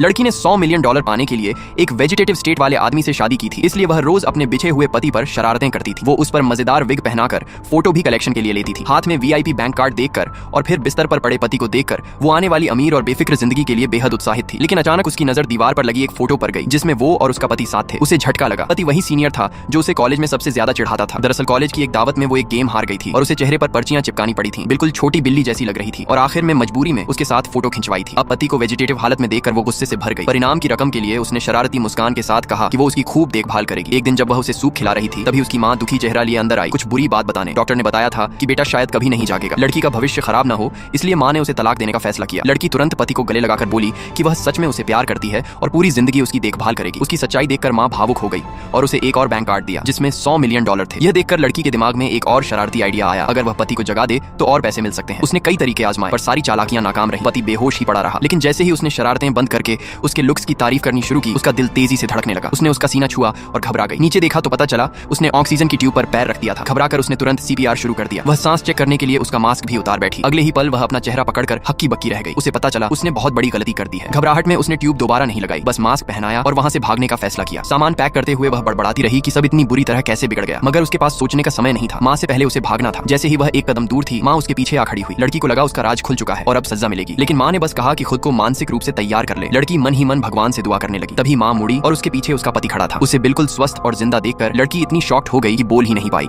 लड़की ने $100 मिलियन पाने के लिए एक वेजिटेटिव स्टेट वाले आदमी से शादी की थी, इसलिए वह रोज अपने बिछे हुए पति पर शरारतें करती थी। वो उस पर मजेदार विग पहनाकर फोटो भी कलेक्शन के लिए लेती थी। हाथ में वीआईपी बैंक कार्ड देखकर और फिर बिस्तर पर पड़े पति को देखकर वो आने वाली अमीर और बेफिक्र जिंदगी के लिए बेहद उत्साहित थी। लेकिन अचानक उसकी नजर दीवार पर लगी एक फोटो पर गई जिसमें वो और उसका पति साथ थे। उसे झटका लगा। पति वही सीनियर था जो उसे कॉलेज में सबसे ज्यादा चिढ़ाता था। दरअसल कॉलेज की एक दावत में वो एक गेम हार गई थी और उसे चेहरे पर पर्चियां चिपकानी पड़ी थी। बिल्कुल छोटी बिल्ली जैसी लग रही थी और आखिर में मजबूरी में उसके साथ फोटो खिंचवाई थी। अब पति को वेजिटेटिव हालत में देखकर वो गुस्से से भर गई। परिणाम की रकम के लिए उसने शरारती मुस्कान के साथ कहा कि वो उसकी खूब देखभाल करेगी। एक दिन जब वह उसे सूप खिला रही थी तभी उसकी मां दुखी चेहरा लिए अंदर आई, कुछ बुरी बात बताने। डॉक्टर ने बताया था कि बेटा शायद कभी नहीं जागेगा। लड़की का भविष्य खराब न हो इसलिए मां ने उसे तलाक देने का फैसला किया। लड़की तुरंत पति को गले लगाकर बोली कि वह सच में उसे प्यार करती है और पूरी जिंदगी उसकी देखभाल करेगी। उसकी सच्चाई देखकर मां भावुक हो गई और उसे एक और बैंक कार्ड दिया जिसमें $100 मिलियन थे। यह देखकर लड़की के दिमाग में एक और शरारती आइडिया आया, अगर वह पति को जगा दे तो और पैसे मिल सकते हैं। उसने कई तरीके आजमाए पर सारी चालाकियां नाकाम रही। पति बेहोश ही पड़ा रहा। लेकिन जैसे ही उसने शरारतें बंद करके उसके लुक्स की तारीफ करनी शुरू की, उसका दिल तेजी से धड़कने लगा। उसने उसका सीना छुआ और घबरा गई। नीचे देखा तो पता चला उसने ऑक्सीजन की ट्यूब पर पैर रख दिया था। घबराकर उसने तुरंत सीपीआर शुरू कर दिया। वह सांस चेक करने के लिए उसका मास्क भी उतार बैठी। अगले ही पल वह अपना चेहरा पकड़कर हक्की बक्की रह गई। उसे पता चला उसने बहुत बड़ी गलती कर दी है। घबराहट में उसने ट्यूब दोबारा नहीं लगाई, बस मास्क पहनाया और वहां से भागने का फैसला किया। सामान पैक करते हुए वह बड़बड़ाती रही कि सब इतनी बुरी तरह कैसे बिगड़ गया, मगर उसके पास सोचने का समय नहीं था। मां से पहले उसे भागना था। जैसे ही वह एक कदम दूर थी, मां उसके पीछे आ खड़ी हुई। लड़की को लगा उसका राज खुल चुका है और अब सजा मिलेगी। लेकिन मां ने बस कहा कि खुद को मानसिक रूप से तैयार कर ले। लड़की मन ही मन भगवान से दुआ करने लगी। तभी मां मुड़ी और उसके पीछे उसका पति खड़ा था। उसे बिल्कुल स्वस्थ और जिंदा देखकर लड़की इतनी शॉक्ड हो गई कि बोल ही नहीं पाई।